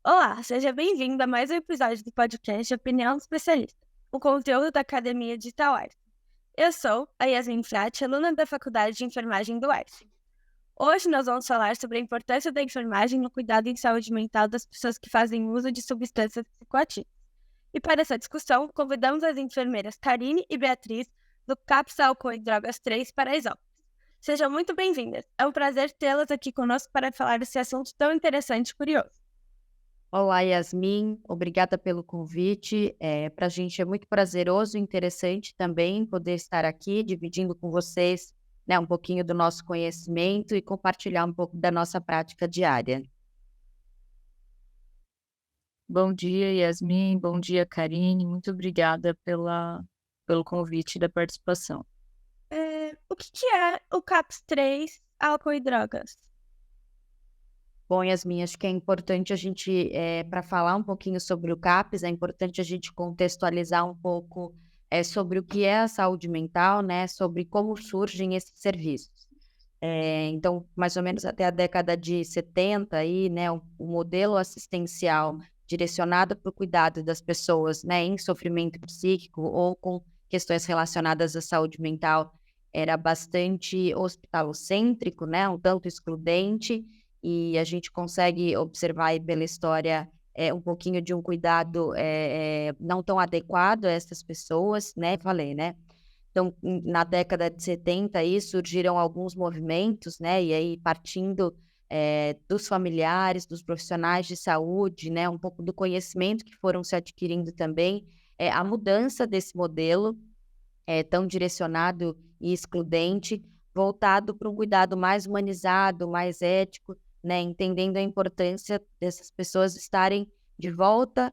Olá, seja bem-vindo a mais um episódio do podcast Opinião do Especialista, o conteúdo da Academia Digital Arte. Eu sou a Yasmin Frati, aluna da Faculdade de Enfermagem do Arte. Hoje nós vamos falar sobre a importância da enfermagem no cuidado em saúde mental das pessoas que fazem uso de substâncias psicoativas. E para essa discussão, convidamos as enfermeiras Karine e Beatriz do CAPS Álcool e Drogas 3 Paraisópolis. Sejam muito bem-vindas. É um prazer tê-las aqui conosco para falar desse assunto tão interessante e curioso. Olá, Yasmin, obrigada pelo convite. Para a gente é muito prazeroso e interessante também poder estar aqui dividindo com vocês, né, um pouquinho do nosso conhecimento e compartilhar um pouco da nossa prática diária. Bom dia, Yasmin. Bom dia, Karine. Muito obrigada pelo convite da participação. O que é o CAPS 3, álcool e drogas? Bom, Yasmin, acho que é importante a gente, para falar um pouquinho sobre o CAPS, é importante a gente contextualizar um pouco sobre o que é a saúde mental, né, sobre como surgem esses serviços. Então, mais ou menos até a década de 70, aí, né, o modelo assistencial direcionado para o cuidado das pessoas, né, em sofrimento psíquico ou com questões relacionadas à saúde mental era bastante hospitalocêntrico, né, um tanto excludente, e a gente consegue observar aí pela história um pouquinho de um cuidado não tão adequado a essas pessoas, né, falei, né. Então, na década de 70 aí surgiram alguns movimentos, né, e aí partindo, dos familiares, dos profissionais de saúde, né, um pouco do conhecimento que foram se adquirindo também, a mudança desse modelo, tão direcionado e excludente, voltado para um cuidado mais humanizado, mais ético, né, entendendo a importância dessas pessoas estarem de volta,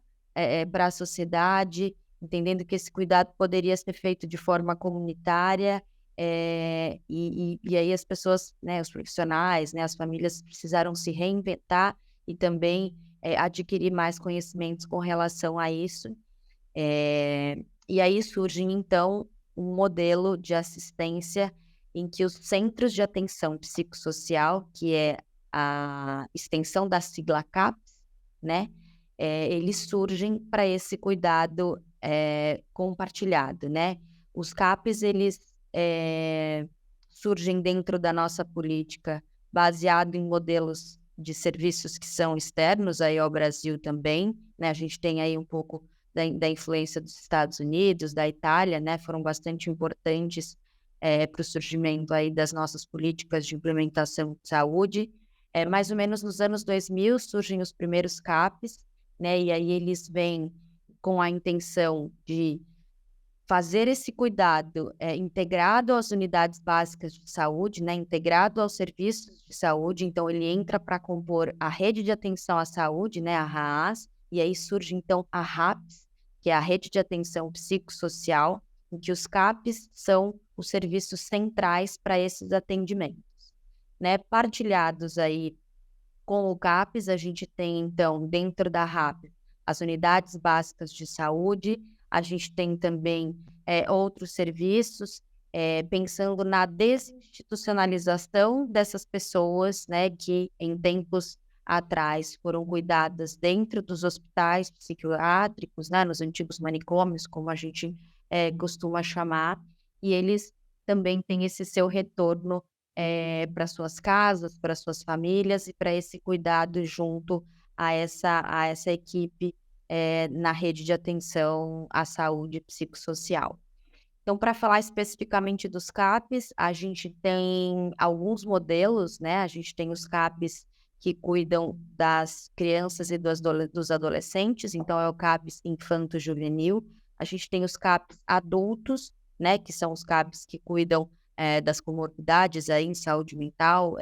para a sociedade, entendendo que esse cuidado poderia ser feito de forma comunitária, e aí as pessoas, né, os profissionais, né, as famílias precisaram se reinventar e também, adquirir mais conhecimentos com relação a isso. E aí surge então um modelo de assistência em que os centros de atenção psicossocial, que é a extensão da sigla CAPS, né, eles surgem para esse cuidado, compartilhado, né. Os CAPs eles, surgem dentro da nossa política baseado em modelos de serviços que são externos aí ao Brasil também, né, a gente tem aí um pouco da influência dos Estados Unidos, da Itália, né, foram bastante importantes, para o surgimento aí das nossas políticas de implementação de saúde. Mais ou menos nos anos 2000 surgem os primeiros CAPs, né, e aí eles vêm com a intenção de fazer esse cuidado, integrado às unidades básicas de saúde, né, integrado aos serviços de saúde, então ele entra para compor a rede de atenção à saúde, né, a RAAS, e aí surge então a RAPS, que é a rede de atenção psicossocial, em que os CAPs são os serviços centrais para esses atendimentos, né, partilhados aí com o CAPS, a gente tem, então, dentro da RAP, as unidades básicas de saúde, a gente tem também outros serviços, pensando na desinstitucionalização dessas pessoas, né, que em tempos atrás foram cuidadas dentro dos hospitais psiquiátricos, né, nos antigos manicômios, como a gente costuma chamar, e eles também têm esse seu retorno para suas casas, para suas famílias e para esse cuidado junto a essa equipe, na rede de atenção à saúde psicossocial. Então, para falar especificamente dos CAPs, a gente tem alguns modelos, né, a gente tem os CAPs que cuidam das crianças e dos adolescentes, então é o CAPs infanto-juvenil. A gente tem os CAPs adultos, né, que são os CAPs que cuidam das comorbidades aí em saúde mental,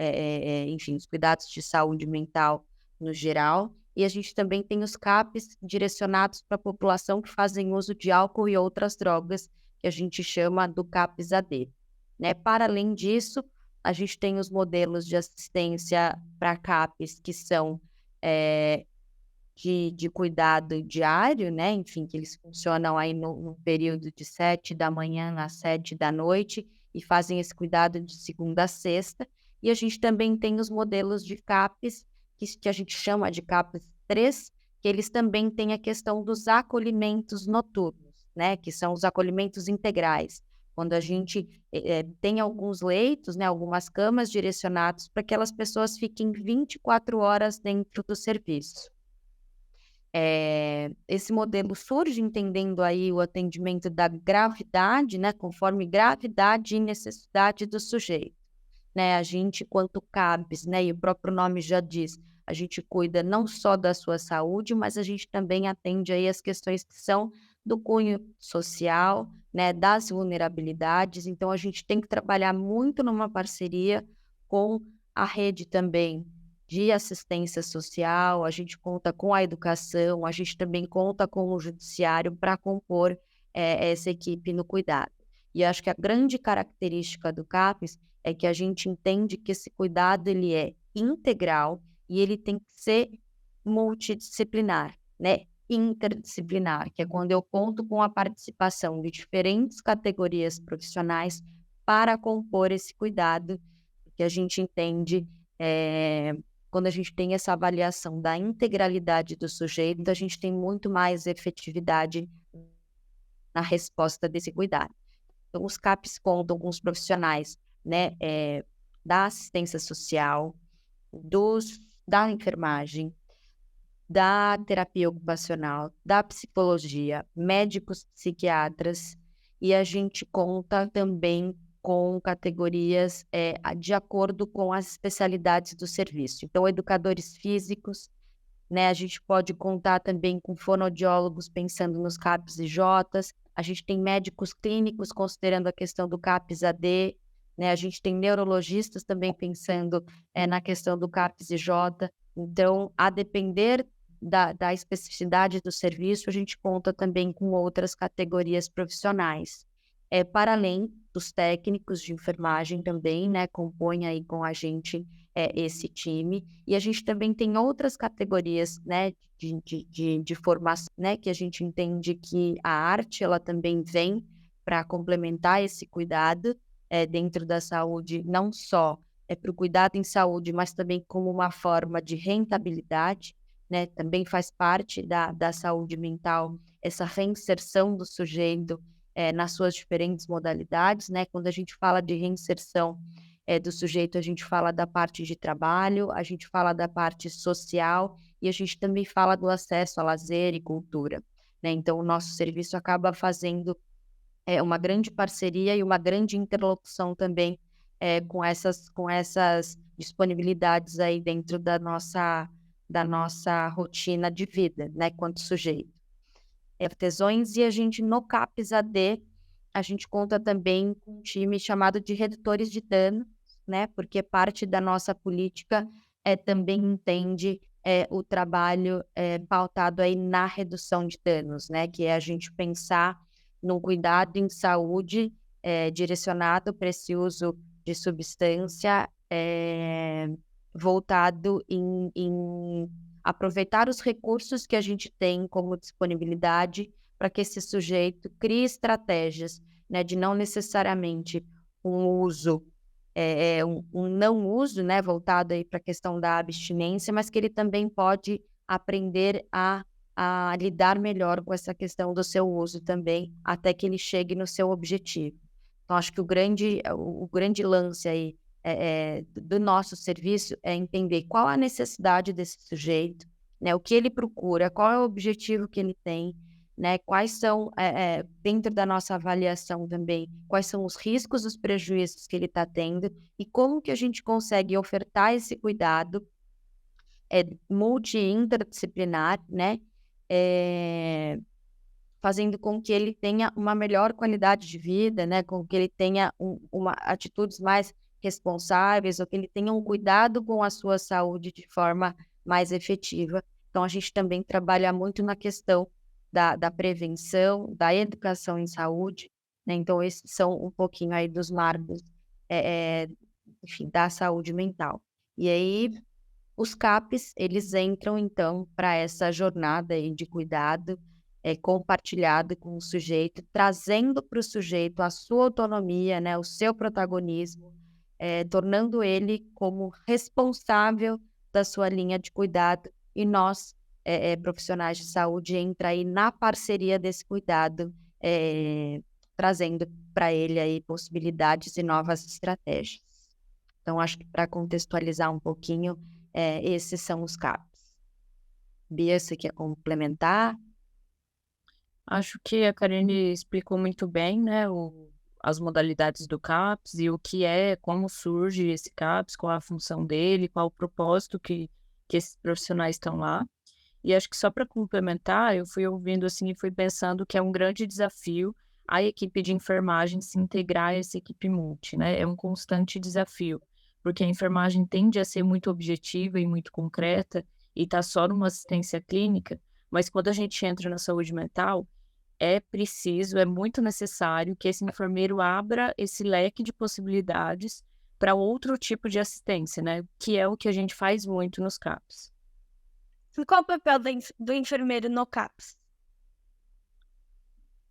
enfim, os cuidados de saúde mental no geral. E a gente também tem os CAPs direcionados para a população que fazem uso de álcool e outras drogas, que a gente chama do CAPS-AD, né. Para além disso, a gente tem os modelos de assistência para CAPs que são, de cuidado diário, né, enfim, que eles funcionam aí no período de 7 da manhã às 7 da noite e fazem esse cuidado de segunda a sexta. E a gente também tem os modelos de CAPs, que a gente chama de CAPs 3, que eles também têm a questão dos acolhimentos noturnos, né, que são os acolhimentos integrais, quando a gente tem alguns leitos, né, algumas camas direcionadas para que aquelas pessoas fiquem 24 horas dentro do serviço. Esse modelo surge entendendo aí o atendimento da gravidade, né, conforme gravidade e necessidade do sujeito, né, a gente, quanto CAPES, né, e o próprio nome já diz, a gente cuida não só da sua saúde, mas a gente também atende aí as questões que são do cunho social, né, das vulnerabilidades, então a gente tem que trabalhar muito numa parceria com a rede também de assistência social, a gente conta com a educação, a gente também conta com o judiciário para compor essa equipe no cuidado. E acho que a grande característica do CAPES é que a gente entende que esse cuidado ele é integral e ele tem que ser multidisciplinar, né? Interdisciplinar, que é quando eu conto com a participação de diferentes categorias profissionais para compor esse cuidado, que a gente entende quando a gente tem essa avaliação da integralidade do sujeito, a gente tem muito mais efetividade na resposta desse cuidado. Então, os CAPs contam com os profissionais, né, da assistência social, da enfermagem, da terapia ocupacional, da psicologia, médicos psiquiatras, e a gente conta também com categorias de acordo com as especialidades do serviço. Então, educadores físicos, né, a gente pode contar também com fonoaudiólogos pensando nos CAPs e Jotas, a gente tem médicos clínicos considerando a questão do CAPS-AD, né, a gente tem neurologistas também pensando na questão do CAPS-J. Então, a depender da especificidade do serviço, a gente conta também com outras categorias profissionais. Para além dos técnicos de enfermagem também, né, compõem aí com a gente esse time, e a gente também tem outras categorias, né, de formação, né, que a gente entende que a arte, ela também vem para complementar esse cuidado dentro da saúde, não só para o cuidado em saúde, mas também como uma forma de rentabilidade, né, também faz parte da saúde mental, essa reinserção do sujeito nas suas diferentes modalidades, né, quando a gente fala de reinserção do sujeito, a gente fala da parte de trabalho, a gente fala da parte social e a gente também fala do acesso a lazer e cultura, né? Então, o nosso serviço acaba fazendo uma grande parceria e uma grande interlocução também com essas disponibilidades aí dentro da nossa rotina de vida, né, quanto sujeito. Artesões, e a gente no CAPS-AD, a gente conta também com um time chamado de redutores de dano, né, porque parte da nossa política também entende o trabalho pautado aí na redução de danos, né, que é a gente pensar num cuidado em saúde direcionado para esse uso de substância voltado em aproveitar os recursos que a gente tem como disponibilidade para que esse sujeito crie estratégias, né, de não necessariamente um uso, um não uso, né, voltado aí para a questão da abstinência, mas que ele também pode aprender a lidar melhor com essa questão do seu uso também, até que ele chegue no seu objetivo. Então, acho que o grande lance aí do nosso serviço é entender qual a necessidade desse sujeito, né, o que ele procura, qual é o objetivo que ele tem, né, quais são, dentro da nossa avaliação também, quais são os riscos, os prejuízos que ele está tendo e como que a gente consegue ofertar esse cuidado multi-interdisciplinar, né, fazendo com que ele tenha uma melhor qualidade de vida, né, com que ele tenha atitudes mais responsáveis, ou que ele tenha um cuidado com a sua saúde de forma mais efetiva. Então, a gente também trabalha muito na questão da prevenção, da educação em saúde, né? Então, esses são um pouquinho aí dos marcos, enfim, da saúde mental. E aí, os CAPs, eles entram, então, para essa jornada aí de cuidado compartilhado com o sujeito, trazendo para o sujeito a sua autonomia, né, o seu protagonismo, tornando ele como responsável da sua linha de cuidado e nós profissionais de saúde entra aí na parceria desse cuidado, trazendo para ele aí possibilidades e novas estratégias. Então, acho que para contextualizar um pouquinho, esses são os CAPs. Bia, você quer complementar? Acho que a Karine explicou muito bem, né, as modalidades do CAPS e o que como surge esse CAPS, qual a função dele, qual o propósito que esses profissionais estão lá. E acho que só para complementar, eu fui ouvindo assim e fui pensando que é um grande desafio a equipe de enfermagem se integrar a essa equipe multi, né? É um constante desafio, porque a enfermagem tende a ser muito objetiva e muito concreta e está só numa assistência clínica, mas quando a gente entra na saúde mental, é preciso, é muito necessário que esse enfermeiro abra esse leque de possibilidades para outro tipo de assistência, né? Que é o que a gente faz muito nos CAPs. E qual o papel do enfermeiro no CAPS?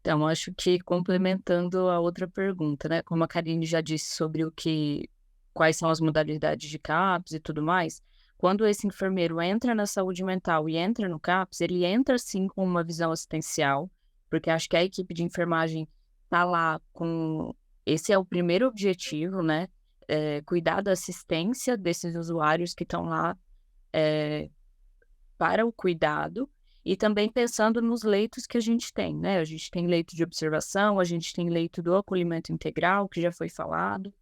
Então, acho que complementando a outra pergunta, né? Como a Karine já disse sobre quais são as modalidades de CAPS e tudo mais, quando esse enfermeiro entra na saúde mental e entra no CAPS, ele entra sim com uma visão assistencial, porque acho que a equipe de enfermagem está lá com... Esse é o primeiro objetivo, né? Cuidar da assistência desses usuários que estão lá para o cuidado, e também pensando nos leitos que a gente tem, né? A gente tem leito de observação, a gente tem leito do acolhimento integral, que já foi falado.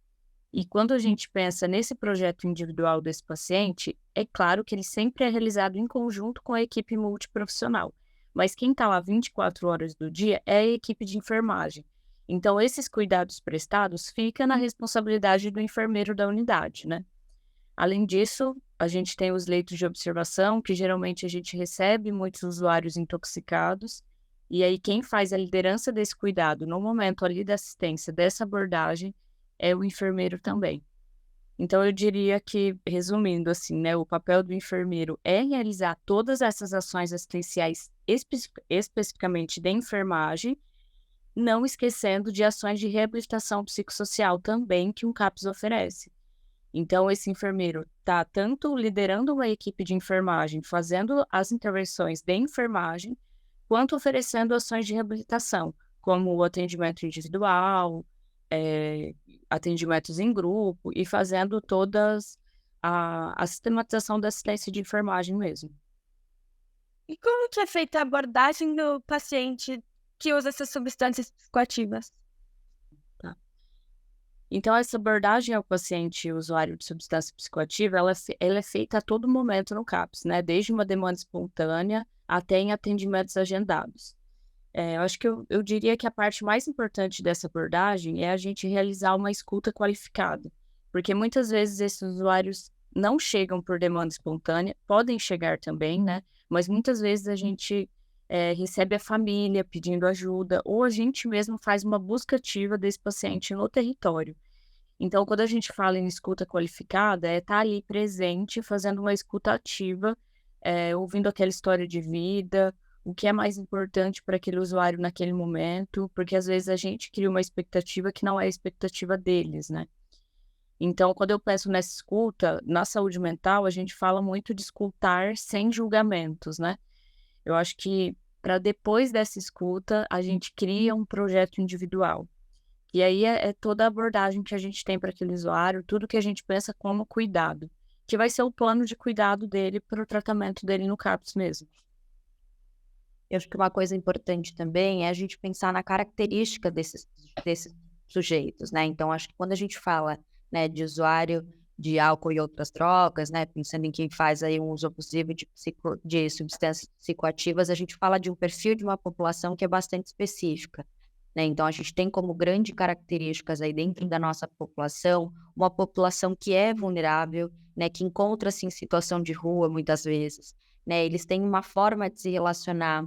E quando a gente pensa nesse projeto individual desse paciente, é claro que ele sempre é realizado em conjunto com a equipe multiprofissional. Mas quem está lá 24 horas do dia é a equipe de enfermagem. Então, esses cuidados prestados ficam na responsabilidade do enfermeiro da unidade, né? Além disso, a gente tem os leitos de observação, que geralmente a gente recebe muitos usuários intoxicados, e aí quem faz a liderança desse cuidado no momento ali da assistência, dessa abordagem, é o enfermeiro também. Então, eu diria que, resumindo assim, né, o papel do enfermeiro é realizar todas essas ações assistenciais especificamente da enfermagem, não esquecendo de ações de reabilitação psicossocial também que um CAPS oferece. Então, esse enfermeiro está tanto liderando uma equipe de enfermagem, fazendo as intervenções de enfermagem, quanto oferecendo ações de reabilitação, como o atendimento individual, atendimentos em grupo e fazendo todas a sistematização da assistência de enfermagem mesmo. E como que é feita a abordagem do paciente que usa essas substâncias psicoativas? Então, essa abordagem ao paciente usuário de substância psicoativa, ela é feita a todo momento no CAPS, né? Desde uma demanda espontânea até em atendimentos agendados. Eu acho que eu diria que a parte mais importante dessa abordagem é a gente realizar uma escuta qualificada, porque muitas vezes esses usuários não chegam por demanda espontânea, podem chegar também, né? Mas muitas vezes a gente recebe a família pedindo ajuda, ou a gente mesmo faz uma busca ativa desse paciente no território. Então, quando a gente fala em escuta qualificada, é estar ali presente, fazendo uma escuta ativa, ouvindo aquela história de vida, o que é mais importante para aquele usuário naquele momento, porque às vezes a gente cria uma expectativa que não é a expectativa deles, né? Então, quando eu penso nessa escuta, na saúde mental, a gente fala muito de escutar sem julgamentos, né? Eu acho que para depois dessa escuta, a gente cria um projeto individual. E aí é toda a abordagem que a gente tem para aquele usuário, tudo que a gente pensa como cuidado, que vai ser o plano de cuidado dele para o tratamento dele no CAPS mesmo. Eu acho que uma coisa importante também é a gente pensar na característica desses sujeitos, né? Então, acho que quando a gente fala, né, de usuário de álcool e outras drogas, né, pensando em quem faz aí um uso abusivo de substâncias psicoativas, a gente fala de um perfil de uma população que é bastante específica, né? Então, a gente tem como grandes características aí dentro da nossa população, uma população que é vulnerável, né, que encontra-se em situação de rua muitas vezes, né? Eles têm uma forma de se relacionar,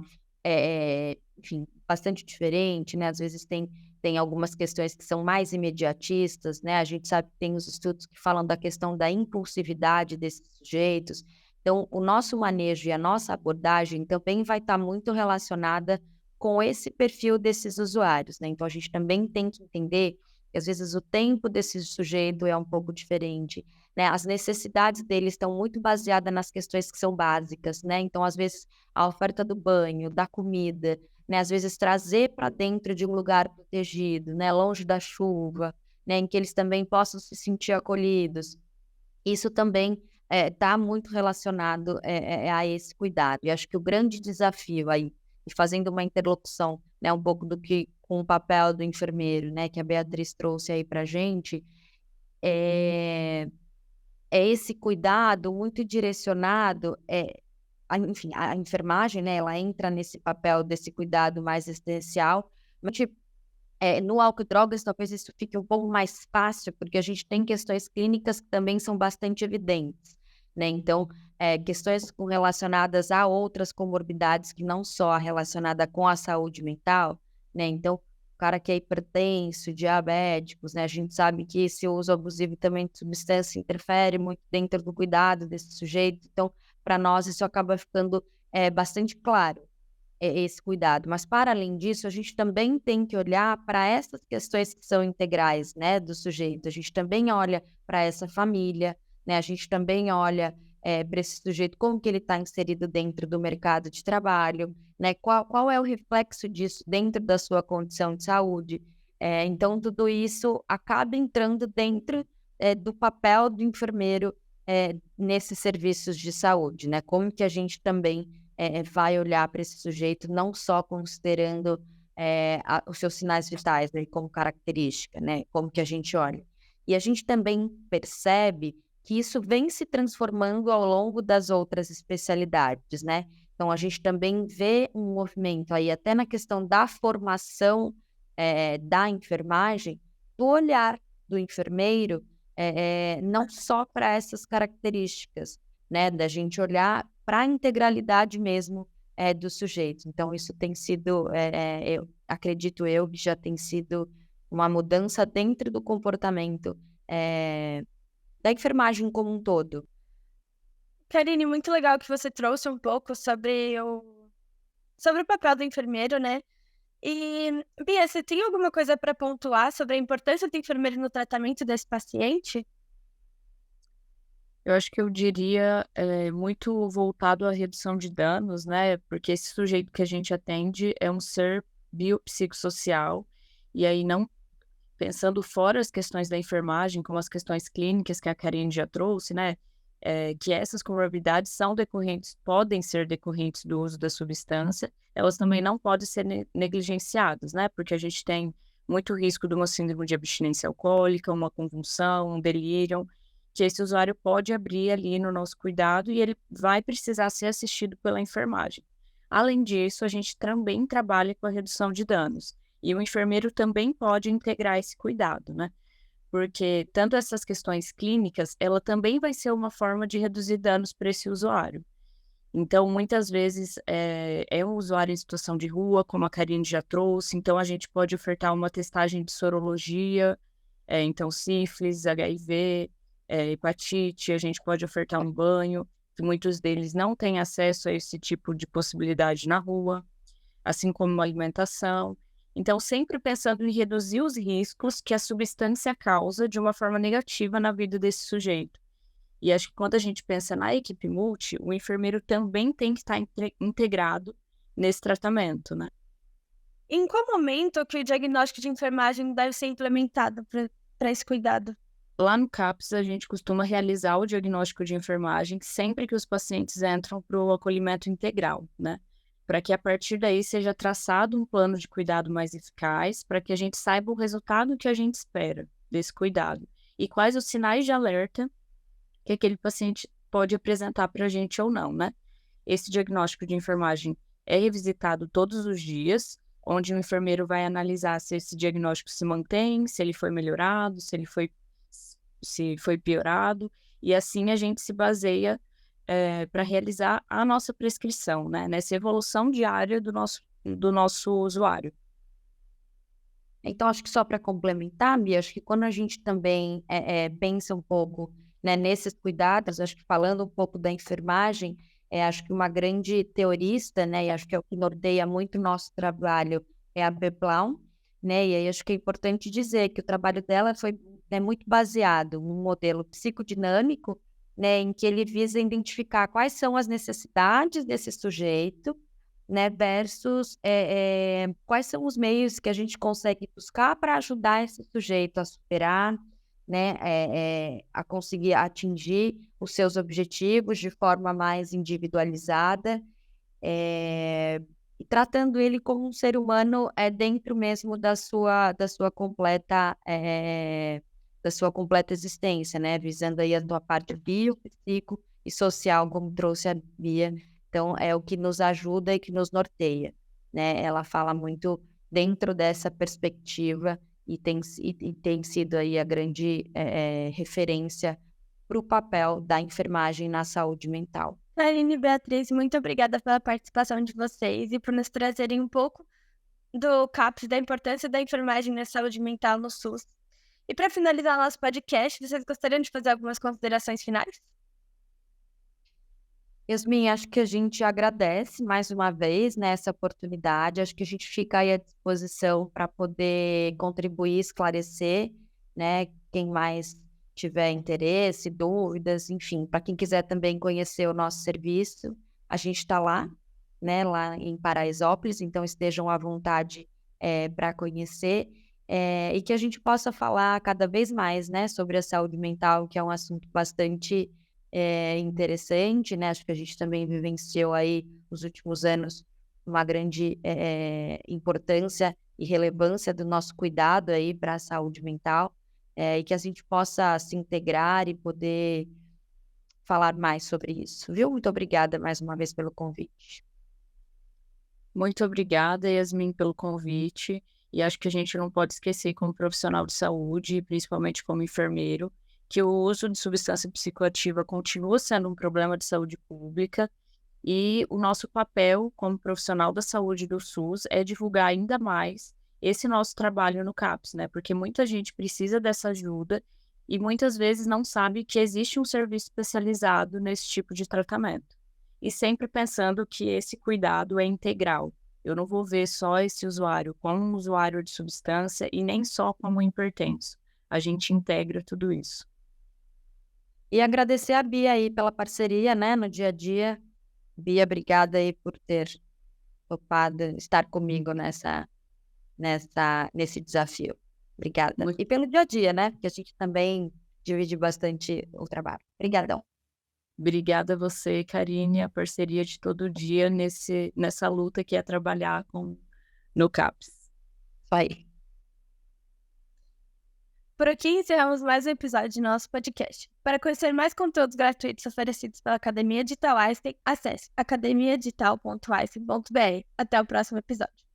enfim, bastante diferente, né? Às vezes tem algumas questões que são mais imediatistas, né? A gente sabe que tem os estudos que falam da questão da impulsividade desses sujeitos. Então, o nosso manejo e a nossa abordagem também vai estar muito relacionada com esse perfil desses usuários, né? Então, a gente também tem que entender que, às vezes, o tempo desse sujeito é um pouco diferente, né? As necessidades deles estão muito baseadas nas questões que são básicas, né? Então, às vezes, a oferta do banho, da comida, né? Às vezes, trazer para dentro de um lugar protegido, né? Longe da chuva, né? Em que eles também possam se sentir acolhidos. Isso também está muito relacionado a esse cuidado. E acho que o grande desafio aí, e fazendo uma interlocução, né, um pouco do que com o papel do enfermeiro, né, que a Beatriz trouxe aí para a gente, é esse cuidado muito direcionado, enfim, a enfermagem, né, ela entra nesse papel desse cuidado mais essencial, mas tipo, no álcool e drogas talvez isso fique um pouco mais fácil, porque a gente tem questões clínicas que também são bastante evidentes, né? Então, questões relacionadas a outras comorbidades que não só relacionada com a saúde mental, né? Então, o cara que é hipertenso, diabéticos, né? A gente sabe que esse uso abusivo também de substância interfere muito dentro do cuidado desse sujeito. Então, para nós isso acaba ficando bastante claro, esse cuidado. Mas, para além disso, a gente também tem que olhar para essas questões que são integrais, né, do sujeito. A gente também olha para essa família, né? A gente também olha para esse sujeito, como que ele está inserido dentro do mercado de trabalho, né? Qual é o reflexo disso dentro da sua condição de saúde. Então, tudo isso acaba entrando dentro do papel do enfermeiro nesses serviços de saúde, né? Como que a gente também vai olhar para esse sujeito, não só considerando os seus sinais vitais, né, como característica, né? Como que a gente olha. E a gente também percebe que isso vem se transformando ao longo das outras especialidades, né? Então, a gente também vê um movimento aí, até na questão da formação da enfermagem, do olhar do enfermeiro, não só para essas características, né? Da gente olhar para a integralidade mesmo do sujeito. Então, isso tem sido, acredito eu, que já tem sido uma mudança dentro do comportamento da enfermagem como um todo. Karine, muito legal que você trouxe um pouco sobre o papel do enfermeiro, né? E, Bia, você tem alguma coisa para pontuar sobre a importância do enfermeiro no tratamento desse paciente? Eu acho que eu diria muito voltado à redução de danos, né? Porque esse sujeito que a gente atende é um ser biopsicossocial, e aí não pensando fora as questões da enfermagem, como as questões clínicas que a Karine já trouxe, né? Que essas comorbidades são decorrentes, podem ser decorrentes do uso da substância, elas também não podem ser negligenciadas, né? Porque a gente tem muito risco de uma síndrome de abstinência alcoólica, uma convulsão, um delírio, que esse usuário pode abrir ali no nosso cuidado e ele vai precisar ser assistido pela enfermagem. Além disso, a gente também trabalha com a redução de danos. E o enfermeiro também pode integrar esse cuidado, né? Porque tanto essas questões clínicas, ela também vai ser uma forma de reduzir danos para esse usuário. Então, muitas vezes, é um usuário em situação de rua, como a Karine já trouxe, então a gente pode ofertar uma testagem de sorologia, então sífilis, HIV, hepatite, a gente pode ofertar um banho, que muitos deles não têm acesso a esse tipo de possibilidade na rua, assim como uma alimentação. Então, sempre pensando em reduzir os riscos que a substância causa de uma forma negativa na vida desse sujeito. E acho que quando a gente pensa na equipe multi, o enfermeiro também tem que estar integrado nesse tratamento, né? Em qual momento que o diagnóstico de enfermagem deve ser implementado para esse cuidado? Lá no CAPS, a gente costuma realizar o diagnóstico de enfermagem sempre que os pacientes entram para o acolhimento integral, né? Para que a partir daí seja traçado um plano de cuidado mais eficaz, para que a gente saiba o resultado que a gente espera desse cuidado e quais os sinais de alerta que aquele paciente pode apresentar para a gente ou não, né? Esse diagnóstico de enfermagem é revisitado todos os dias, onde o enfermeiro vai analisar se esse diagnóstico se mantém, se ele foi melhorado, se foi piorado, e assim a gente se baseia para realizar a nossa prescrição, né? Nessa evolução diária do nosso usuário. Então, acho que só para complementar, Bia, acho que quando a gente também pensa um pouco, né, nesses cuidados, acho que falando um pouco da enfermagem, acho que uma grande teorista, né, e acho que é o que norteia muito o nosso trabalho, é a Beblaum, né, e aí acho que é importante dizer que o trabalho dela foi é muito baseado num modelo psicodinâmico, né, em que ele visa identificar quais são as necessidades desse sujeito, né, versus quais são os meios que a gente consegue buscar para ajudar esse sujeito a superar, né, a conseguir atingir os seus objetivos de forma mais individualizada, e tratando ele como um ser humano dentro mesmo da sua completa existência, né? Visando aí a tua parte bio, psico e social, como trouxe a Bia. Então, é o que nos ajuda e que nos norteia, né? Ela fala muito dentro dessa perspectiva e tem sido aí a grande referência para o papel da enfermagem na saúde mental. Karine e Beatriz, muito obrigada pela participação de vocês e por nos trazerem um pouco do CAPS, da importância da enfermagem na saúde mental no SUS. E para finalizar nosso podcast, vocês gostariam de fazer algumas considerações finais? Yasmin, acho que a gente agradece mais uma vez, né, essa oportunidade. Acho que a gente fica aí à disposição para poder contribuir, esclarecer, né, quem mais tiver interesse, dúvidas, enfim, para quem quiser também conhecer o nosso serviço, a gente está lá, né, lá em Paraisópolis, então estejam à vontade para conhecer, e que a gente possa falar cada vez mais, né, sobre a saúde mental, que é um assunto bastante interessante, né? Acho que a gente também vivenciou aí nos últimos anos uma grande importância e relevância do nosso cuidado aí para a saúde mental, e que a gente possa se integrar e poder falar mais sobre isso, viu? Muito obrigada mais uma vez pelo convite. Muito obrigada, Yasmin, pelo convite. E acho que a gente não pode esquecer, como profissional de saúde, principalmente como enfermeiro, que o uso de substância psicoativa continua sendo um problema de saúde pública e o nosso papel como profissional da saúde do SUS é divulgar ainda mais esse nosso trabalho no CAPS, né? Porque muita gente precisa dessa ajuda e muitas vezes não sabe que existe um serviço especializado nesse tipo de tratamento. E sempre pensando que esse cuidado é integral. Eu não vou ver só esse usuário como um usuário de substância e nem só como um hipertenso. A gente integra tudo isso. E agradecer a Bia aí pela parceria, né, no dia a dia. Bia, obrigada aí por ter topado estar comigo nesse desafio. Obrigada. E pelo dia a dia, né, porque a gente também divide bastante o trabalho. Obrigadão. Obrigada a você, Karine, a parceria de todo dia nessa luta que é trabalhar no CAPS. Isso aí. Por aqui encerramos mais um episódio de nosso podcast. Para conhecer mais conteúdos gratuitos oferecidos pela Academia Digital Einstein, acesse academiadigital.einstein.br. Até o próximo episódio.